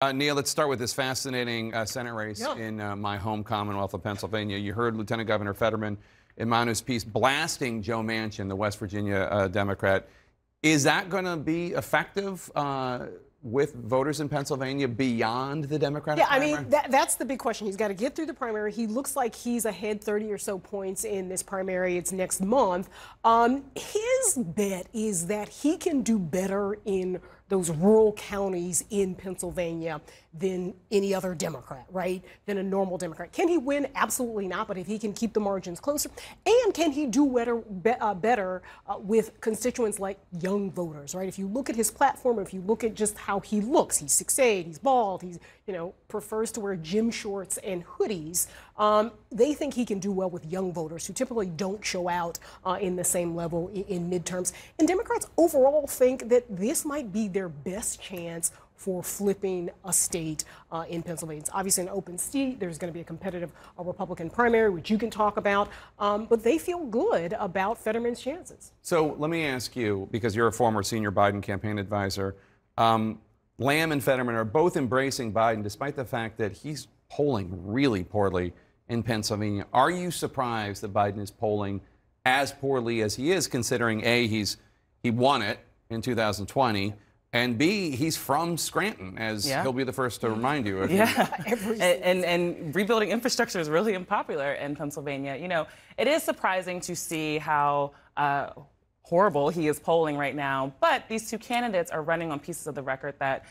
Nia, let's start with this fascinating Senate race in my home Commonwealth of Pennsylvania. You heard Lieutenant Governor Fetterman in Manu's piece blasting Joe Manchin, the West Virginia Democrat. Is that going to be effective with voters in Pennsylvania beyond the Democratic primary? I mean, that's the big question. He's got to get through the primary. He looks like he's ahead 30 or so points in this primary. It's next month. His bet is that he can do better in those rural counties in Pennsylvania than any other Democrat, right? Than a normal Democrat. Can he win? Absolutely not. But if he can keep the margins closer, and can he do better with constituents like young voters, right? If you look at his platform, if you look at just how he looks, he's 6'8", he's bald, he's, prefers to wear gym shorts and hoodies. They think he can do well with young voters who typically don't show out in the same level in midterms. And Democrats overall think that this might be their best chance for flipping a state in Pennsylvania. It's obviously an open seat. There's going to be a competitive Republican primary, which you can talk about. But they feel good about Fetterman's chances. So let me ask you, because you're a former senior Biden campaign advisor, Lamb and Fetterman are both embracing Biden, despite the fact that he's polling really poorly in Pennsylvania. Are you surprised that Biden is polling as poorly as he is, considering A, he won it in 2020, and B, he's from Scranton, as he'll be the first to remind you. And rebuilding infrastructure is really unpopular in Pennsylvania. It is surprising to see how horrible he is polling right now, but these two candidates are running on pieces of the record that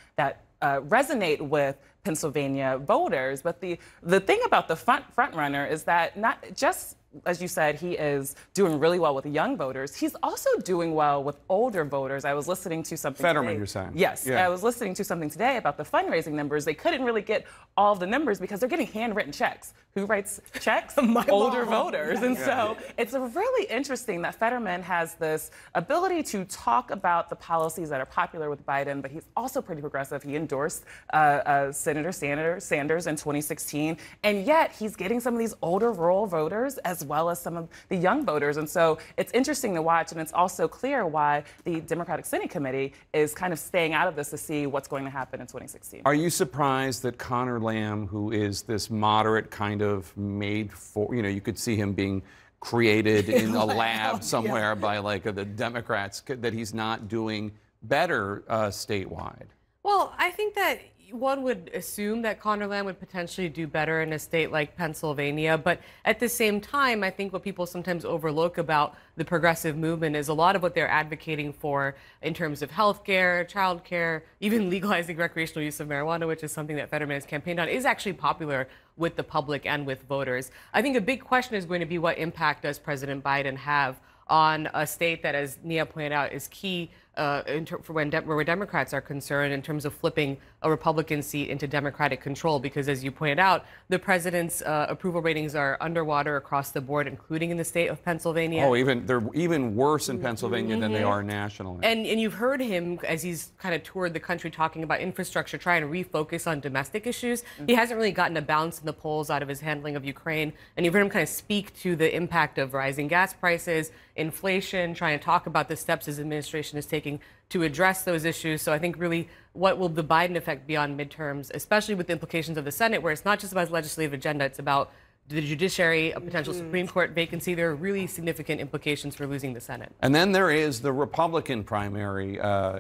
resonate with Pennsylvania voters. But the thing about the front runner is that not just, as you said, he is doing really well with young voters. He's also doing well with older voters. I was listening to something Fetterman, today. you're saying? Yes. Yeah. I was listening to something today about the fundraising numbers. They couldn't really get all the numbers because they're getting handwritten checks. Who writes checks? Older voters. And so it's really interesting that Fetterman has this ability to talk about the policies that are popular with Biden, but he's also pretty progressive. He endorsed Senator Sanders in 2016, and yet he's getting some of these older rural voters as well as some of the young voters. And so it's interesting to watch, and it's also clear why the Democratic Senate Committee is kind of staying out of this to see what's going to happen in 2016. Are you surprised that Connor Lamb, who is this moderate kind of made for, you could see him being created in a lab somewhere by like the Democrats, that he's not doing better statewide? Well, I think that one would assume that Connor Lamb would potentially do better in a state like Pennsylvania. But at the same time, I think what people sometimes overlook about the progressive movement is a lot of what they're advocating for in terms of health care, child care, even legalizing recreational use of marijuana, which is something that Fetterman has campaigned on, is actually popular with the public and with voters. I think a big question is going to be what impact does President Biden have on a state that, as Nia pointed out, is key for where Democrats are concerned in terms of flipping a Republican seat into Democratic control. Because, as you pointed out, the president's approval ratings are underwater across the board, including in the state of Pennsylvania. Oh, they're even worse in Pennsylvania than they are nationally. And you've heard him, as he's kind of toured the country talking about infrastructure, trying to refocus on domestic issues. He hasn't really gotten a bounce in the polls out of his handling of Ukraine. And you've heard him kind of speak to the impact of rising gas prices, inflation, trying to talk about the steps his administration is taking to address those issues. So I think really what will the Biden effect be on midterms, especially with the implications of the Senate, where it's not just about his legislative agenda, it's about the judiciary, a potential Supreme Court vacancy. There are really significant implications for losing the Senate. And then there is the Republican primary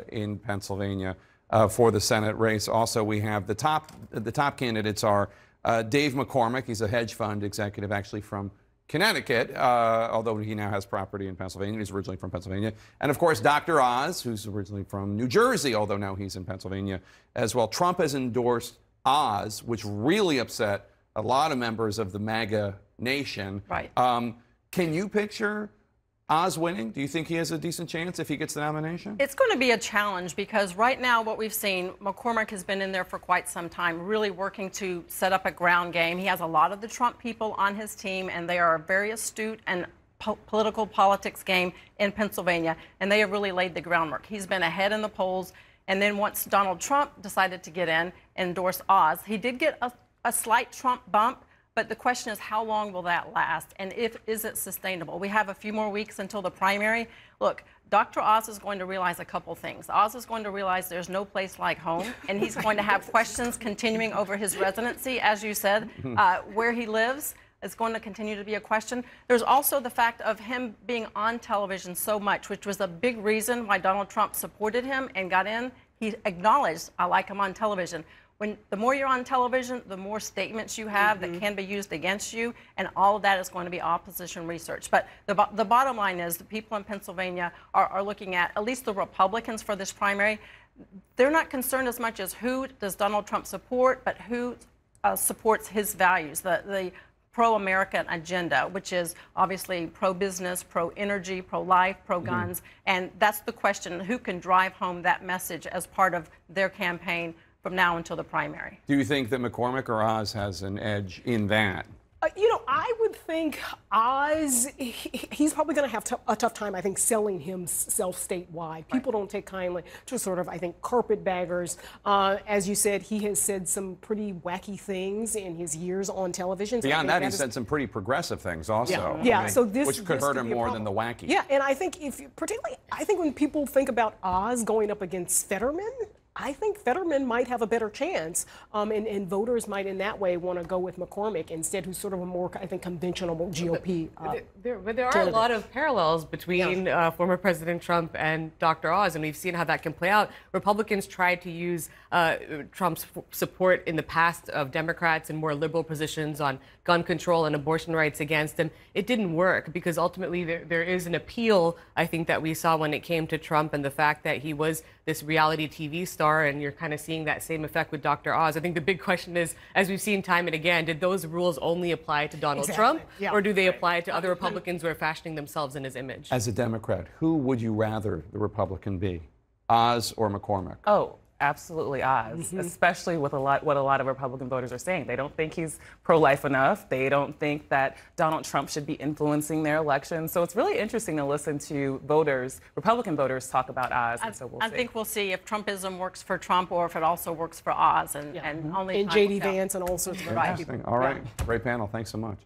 in Pennsylvania for the Senate race. Also, we have the top candidates are Dave McCormick. He's a hedge fund executive, actually from Connecticut, although he now has property in Pennsylvania. He's originally from Pennsylvania. And, of course, Dr. Oz, who's originally from New Jersey, although now he's in Pennsylvania as well. Trump has endorsed Oz, which really upset a lot of members of the MAGA nation. Right. Can you picture Oz winning? Do you think he has a decent chance if he gets the nomination? It's going to be a challenge because right now what we've seen, McCormick has been in there for quite some time, really working to set up a ground game. He has a lot of the Trump people on his team, and they are a very astute and political politics game in Pennsylvania, and they have really laid the groundwork. He's been ahead in the polls, and then once Donald Trump decided to get in and endorse Oz, he did get a slight Trump bump, But the question is, how long will that last? And is it sustainable? We have a few more weeks until the primary. Look, Dr. Oz is going to realize a couple things. Oz is going to realize there's no place like home, and he's going to have questions continuing over his residency, as you said, where he lives. Is going to continue to be a question. There's also the fact of him being on television so much, which was a big reason why Donald Trump supported him and got in. He acknowledged, I like him on television. The more you're on television, the more statements you have that can be used against you, and all of that is going to be opposition research. But the bottom line is the people in Pennsylvania are looking at least the Republicans for this primary. They're not concerned as much as who does Donald Trump support, but who supports his values, the pro-American agenda, which is obviously pro-business, pro-energy, pro-life, pro-guns. And that's the question, who can drive home that message as part of their campaign from now until the primary. Do you think that McCormick or Oz has an edge in that? You know, I would think Oz, he's probably going to have a tough time, I think, selling himself statewide. People don't take kindly to sort of, I think, carpetbaggers. As you said, he has said some pretty wacky things in his years on television. So beyond that, he said some pretty progressive things also. Yeah, so which could hurt him more than the wacky. Yeah, and I think particularly, I think when people think about Oz going up against Fetterman, I think Fetterman might have a better chance, and voters might in that way want to go with McCormick instead, who's sort of a more, I think, conventional GOP. But there are a lot of parallels between former President Trump and Dr. Oz, and we've seen how that can play out. Republicans tried to use Trump's support in the past of Democrats in more liberal positions on gun control and abortion rights against him. It didn't work because ultimately there is an appeal, I think, that we saw when it came to Trump and the fact that he was this reality TV star, and you're kind of seeing that same effect with Dr. Oz. I think the big question is, as we've seen time and again, did those rules only apply to Donald Trump, or do they apply to other Republicans who are fashioning themselves in his image? As a Democrat, who would you rather the Republican be, Oz or McCormick? Oh, absolutely Oz, especially with what a lot of Republican voters are saying. They don't think he's pro-life enough. They don't think that Donald Trump should be influencing their election. So it's really interesting to listen to voters, Republican voters, talk about Oz. And so I think we'll see if Trumpism works for Trump or if it also works for Oz. And only and J.D. Vance and all sorts of other people. All right, great panel. Thanks so much.